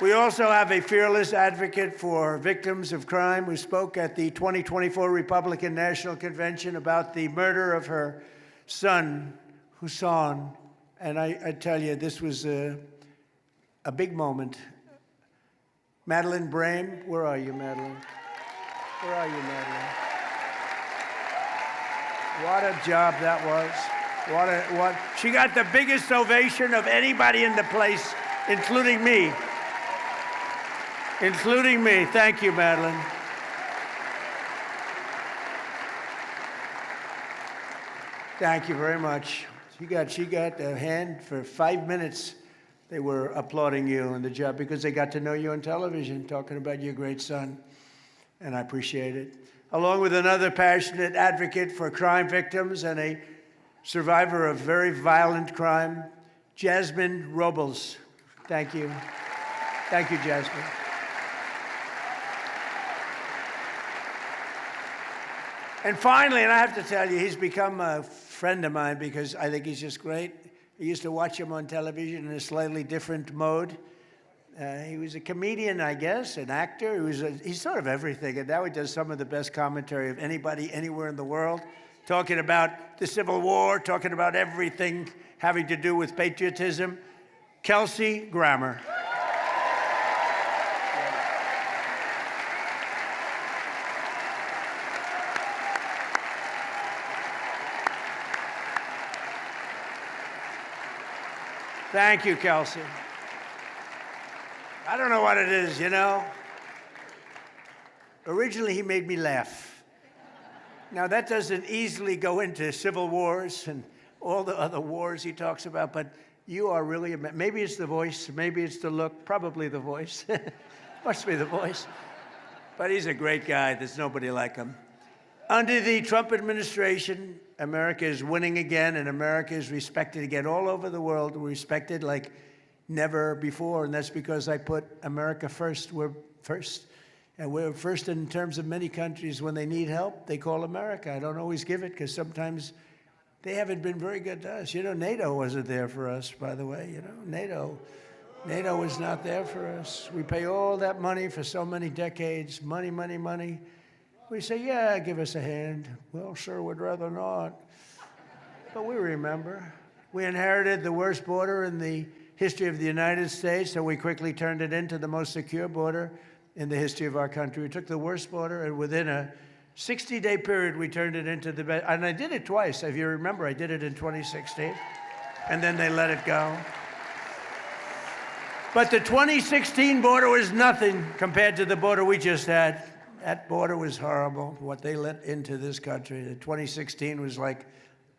We also have a fearless advocate for victims of crime who spoke at the 2024 Republican National Convention about the murder of her son, Husan. And I tell you, this was a big moment. Madeline Brame, where are you, Madeline? Where are you, Madeline? What a job that was. She got the biggest ovation of anybody in the place, including me. Including me. Thank you, Madeline. Thank you very much. She got a hand for 5 minutes. They were applauding you on the job because they got to know you on television, talking about your great son, and I appreciate it. Along with another passionate advocate for crime victims and a survivor of very violent crime, Jasmine Robles. Thank you. Thank you, Jasmine. And finally, and I have to tell you, he's become a friend of mine because I think he's just great. I used to watch him on television in a slightly different mode. He was a comedian, I guess, an actor. He's sort of everything, and now he does some of the best commentary of anybody anywhere in the world, talking about the Civil War, talking about everything having to do with patriotism. Kelsey Grammer. Thank you, Kelsey. I don't know what it is, you know. Originally, he made me laugh. Now, that doesn't easily go into civil wars and all the other wars he talks about, but you are really, maybe it's the voice, maybe it's the look, probably the voice. Must be the voice. But he's a great guy. There's nobody like him. Under the Trump administration, America is winning again, and America is respected again all over the world. We're respected like never before, and that's because I put America first. We're first. And we're first in terms of many countries. When they need help, they call America. I don't always give it because sometimes they haven't been very good to us. You know, NATO wasn't there for us, by the way. You know, NATO was not there for us. We pay all that money for so many decades. Money, money, money. We say, yeah, give us a hand. Well, sure, would rather not. But we remember. We inherited the worst border in the history of the United States, so we quickly turned it into the most secure border in the history of our country. We took the worst border, and within a 60-day period, we turned it into the best. And I did it twice. If you remember, I did it in 2016, and then they let it go. But the 2016 border was nothing compared to the border we just had. That border was horrible, what they let into this country. The 2016 was like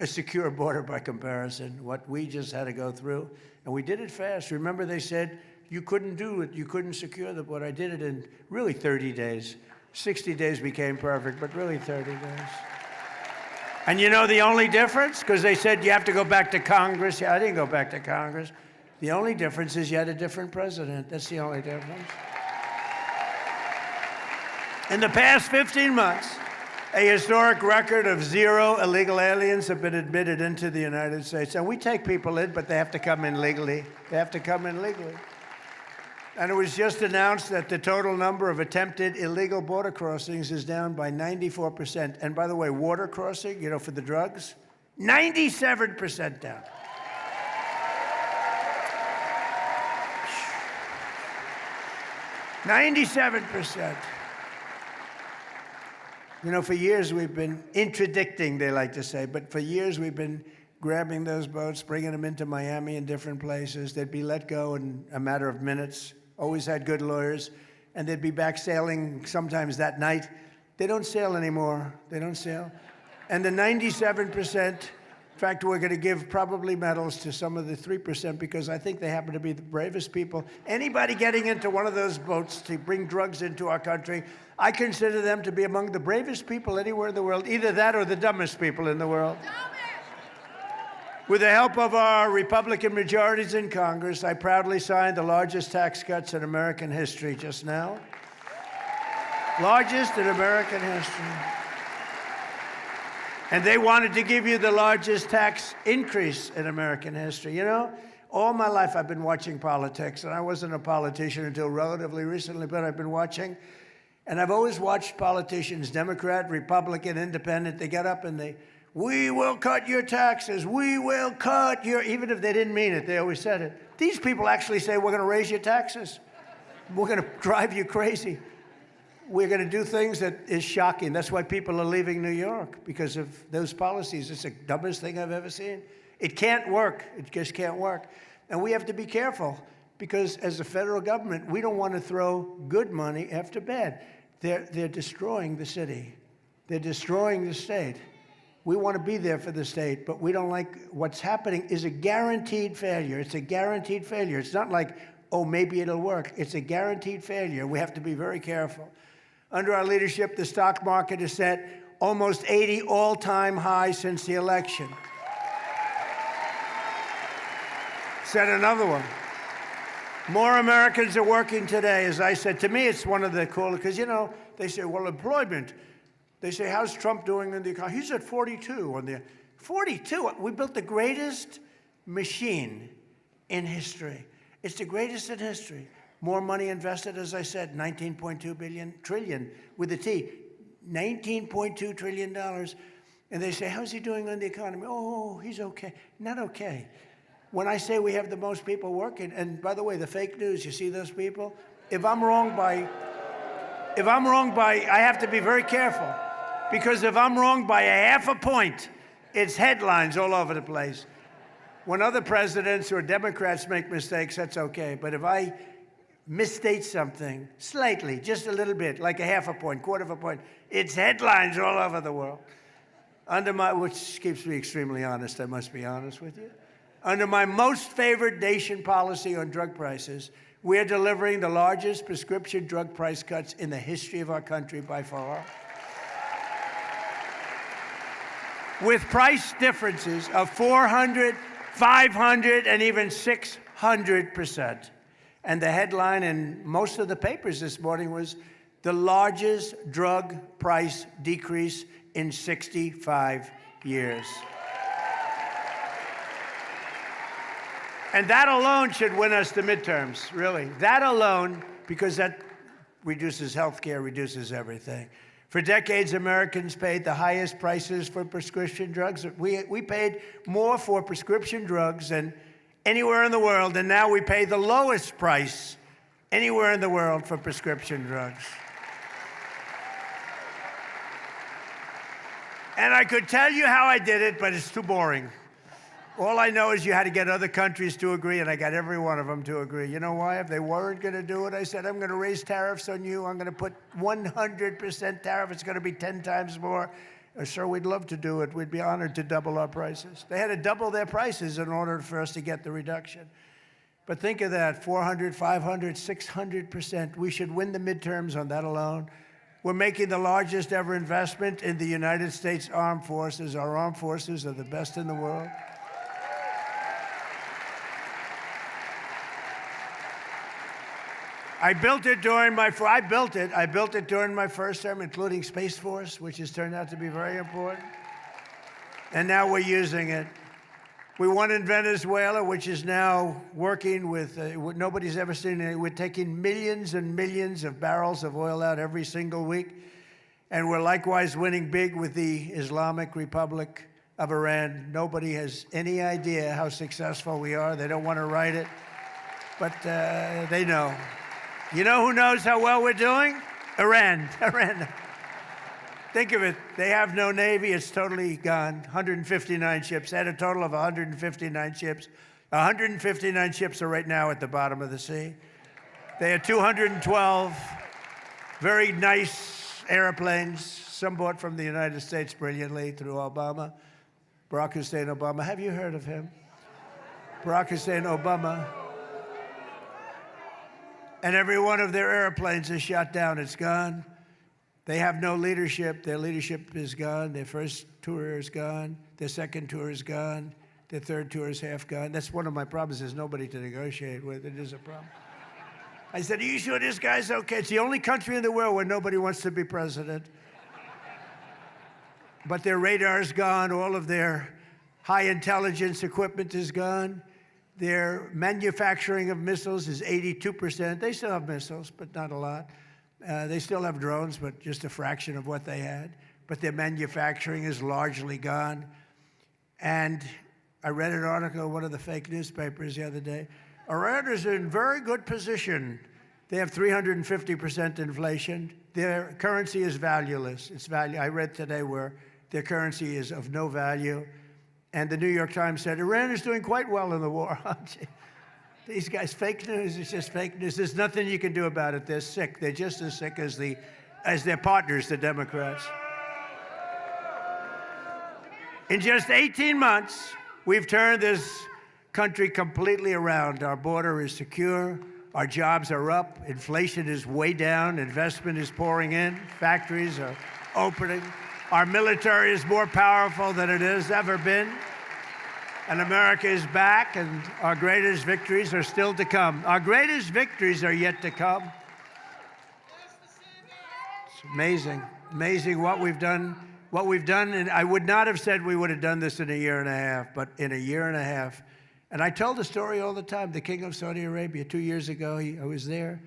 a secure border by comparison, what we just had to go through. And we did it fast. Remember, they said you couldn't do it, you couldn't secure the border. I did it in really 30 days. 60 days became perfect, but really 30 days. And you know the only difference? Because they said you have to go back to Congress. Yeah, I didn't go back to Congress. The only difference is you had a different president. That's the only difference. In the past 15 months, a historic record of 0 illegal aliens have been admitted into the United States. And we take people in, but they have to come in legally. They have to come in legally. And it was just announced that the total number of attempted illegal border crossings is down by 94%. And by the way, water crossing, you know, for the drugs, 97% down. %97. You know, for years we've been interdicting, they like to say, but for years we've been grabbing those boats, bringing them into Miami and different places. They'd be let go in a matter of minutes, always had good lawyers, and they'd be back sailing sometimes that night. They don't sail anymore. They don't sail. And the 97%, in fact, we're going to give probably medals to some of the 3% because I think they happen to be the bravest people. Anybody getting into one of those boats to bring drugs into our country, I consider them to be among the bravest people anywhere in the world, either that or the dumbest people in the world. With the help of our Republican majorities in Congress, I proudly signed the largest tax cuts in American history just now. Largest in American history. And they wanted to give you the largest tax increase in American history. You know, all my life I've been watching politics, and I wasn't a politician until relatively recently, but I've been watching. And I've always watched politicians, Democrat, Republican, Independent, they get up and we will cut your taxes, we will cut your, even if they didn't mean it, they always said it. These people actually say, we're going to raise your taxes. We're going to drive you crazy. We're going to do things that is shocking. That's why people are leaving New York, because of those policies. It's the dumbest thing I've ever seen. It can't work. It just can't work. And we have to be careful, because as a federal government, we don't want to throw good money after bad. They're destroying the city. They're destroying the state. We want to be there for the state, but we don't like what's happening is a guaranteed failure. It's a guaranteed failure. It's not like, oh, maybe it'll work. It's a guaranteed failure. We have to be very careful. Under our leadership, the stock market has set almost 80 all-time highs since the election. Set another one. More Americans are working today. As I said, to me, it's one of the cool, because, you know, they say, well, employment. They say, how's Trump doing in the economy? He's at 42 on the 42. We built the greatest machine in history. It's the greatest in history. More money invested, as I said, $19.2 trillion with a T, $19.2 trillion. And they say, how's he doing on the economy? Oh, he's okay. Not okay. When I say we have the most people working, and by the way, the fake news, you see those people? If I'm wrong by, I have to be very careful, because if I'm wrong by a half a point, it's headlines all over the place. When other presidents or Democrats make mistakes, that's okay. But if I misstate something slightly, just a little bit, like a half a point, quarter of a point, it's headlines all over the world. Which keeps me extremely honest, I must be honest with you. Under my most favored nation policy on drug prices, we're delivering the largest prescription drug price cuts in the history of our country by far. With price differences of 400, 500, and even 600%. And the headline in most of the papers this morning was the largest drug price decrease in 65 years. And that alone should win us the midterms, really. That alone, because that reduces health care, reduces everything. For decades, Americans paid the highest prices for prescription drugs. We paid more for prescription drugs than anywhere in the world, and now we pay the lowest price anywhere in the world for prescription drugs. And I could tell you how I did it, but it's too boring. All I know is you had to get other countries to agree, and I got every one of them to agree. You know why? If they weren't going to do it, I said, I'm going to raise tariffs on you. I'm going to put 100% tariff. It's going to be 10 times more. Sir, we'd love to do it. We'd be honored to double our prices. They had to double their prices in order for us to get the reduction. But think of that, 400, 500, 600%. We should win the midterms on that alone. We're making the largest ever investment in the United States Armed Forces. Our armed forces are the best in the world. I built it during my first term, including Space Force, which has turned out to be very important. And now we're using it. We won in Venezuela, which is now working with what nobody's ever seen. We're taking millions and millions of barrels of oil out every single week. And we're likewise winning big with the Islamic Republic of Iran. Nobody has any idea how successful we are. They don't want to write it, but they know. You know who knows how well we're doing? Iran. Think of it. They have no Navy. It's totally gone. 159 ships. They had a total of 159 ships. 159 ships are right now at the bottom of the sea. They had 212 very nice airplanes, some bought from the United States brilliantly through Obama. Barack Hussein Obama. Have you heard of him? Barack Hussein Obama. And every one of their airplanes is shot down. It's gone. They have no leadership. Their leadership is gone. Their first tour is gone. Their second tour is gone. Their third tour is half gone. That's one of my problems. There's nobody to negotiate with. It is a problem. I said, are you sure this guy's okay? It's the only country in the world where nobody wants to be president. but their radar's gone. All of their high intelligence equipment is gone. Their manufacturing of missiles is 82%. They still have missiles, but not a lot. They still have drones, but just a fraction of what they had. But their manufacturing is largely gone. And I read an article in one of the fake newspapers the other day. Iran is in very good position. They have 350% inflation. Their currency is valueless. I read today where their currency is of no value. And the New York Times said, Iran is doing quite well in the war. These guys, fake news, it's just fake news. There's nothing you can do about it. They're sick. They're just as sick as their partners, the Democrats. In just 18 months, we've turned this country completely around. Our border is secure. Our jobs are up. Inflation is way down. Investment is pouring in. Factories are opening. Our military is more powerful than it has ever been. And America is back, and our greatest victories are still to come. Our greatest victories are yet to come. It's amazing, amazing what we've done. What we've done, and I would not have said we would have done this in a year and a half, but in a year and a half. And I tell the story all the time. The King of Saudi Arabia, 2 years ago, I was there,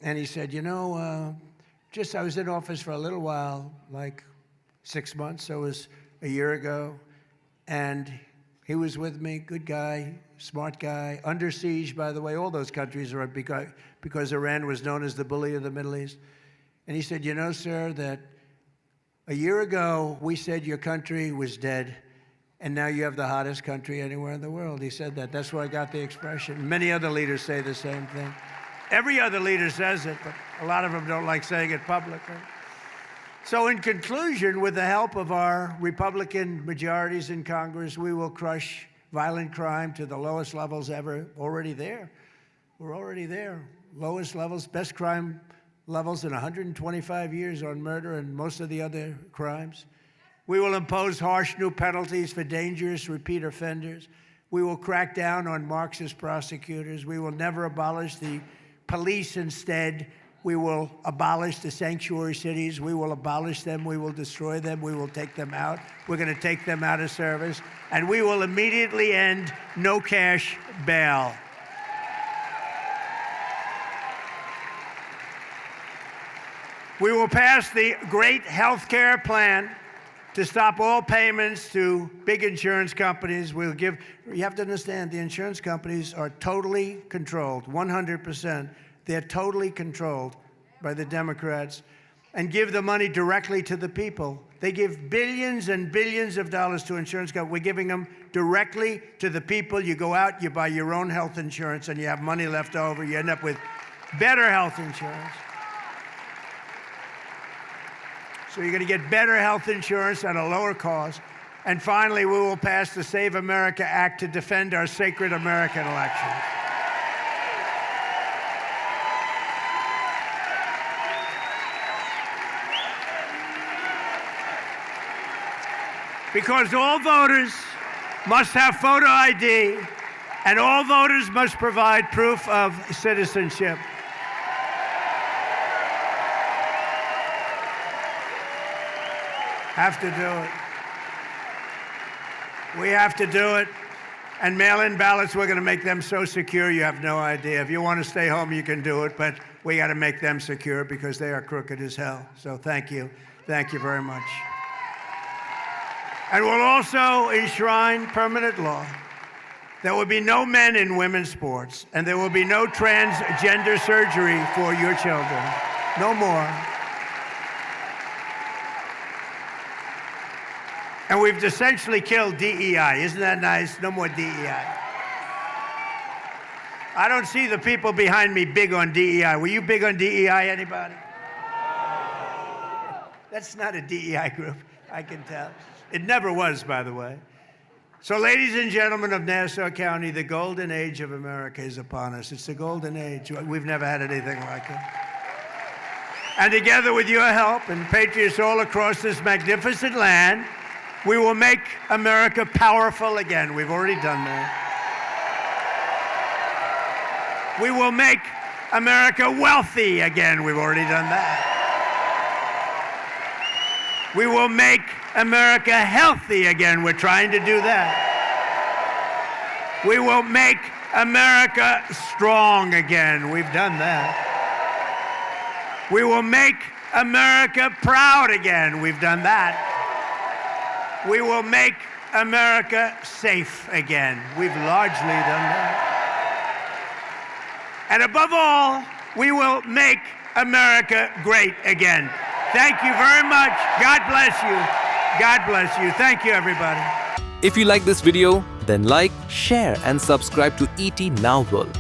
and he said, you know, I was in office for a little while, like 6 months, so it was a year ago, and he was with me, good guy, smart guy, under siege, by the way. All those countries are because Iran was known as the bully of the Middle East. And he said, you know, sir, that a year ago, we said your country was dead, and now you have the hottest country anywhere in the world. He said that. That's where I got the expression. Many other leaders say the same thing. Every other leader says it, but a lot of them don't like saying it publicly. So in conclusion, with the help of our Republican majorities in Congress, we will crush violent crime to the lowest levels ever. Already there. We're already there. Lowest levels, best crime levels in 125 years on murder and most of the other crimes. We will impose harsh new penalties for dangerous repeat offenders. We will crack down on Marxist prosecutors. We will never abolish the police. Instead, we will abolish the sanctuary cities. We will abolish them. We will destroy them. We will take them out. We're going to take them out of service. And we will immediately end no cash bail. We will pass the great health care plan to stop all payments to big insurance companies. You have to understand, the insurance companies are totally controlled, 100%. They're totally controlled by the Democrats, and give the money directly to the people. They give billions and billions of dollars to insurance companies. We're giving them directly to the people. You go out, you buy your own health insurance, and you have money left over. You end up with better health insurance. So you're going to get better health insurance at a lower cost. And finally, we will pass the Save America Act to defend our sacred American elections. Because all voters must have photo ID, and all voters must provide proof of citizenship. Have to do it. We have to do it. And mail-in ballots, we're going to make them so secure you have no idea. If you want to stay home, you can do it, but we got to make them secure because they are crooked as hell. So thank you. Thank you very much. And we'll also enshrine permanent law. There will be no men in women's sports, and there will be no transgender surgery for your children. No more. And we've essentially killed DEI. Isn't that nice? No more DEI. I don't see the people behind me big on DEI. Were you big on DEI, anybody? That's not a DEI group, I can tell. It never was, by the way. So, ladies and gentlemen of Nassau County, the golden age of America is upon us. It's the golden age. We've never had anything like it. And together with your help and patriots all across this magnificent land, we will make America powerful again. We've already done that. We will make America wealthy again. We've already done that. We will make America healthy again. We're trying to do that. We will make America strong again. We've done that. We will make America proud again. We've done that. We will make America safe again. We've largely done that. And above all, we will make America great again. Thank you very much. God bless you. God bless you. Thank you, everybody. If you like this video, then like, share and subscribe to ET Now World.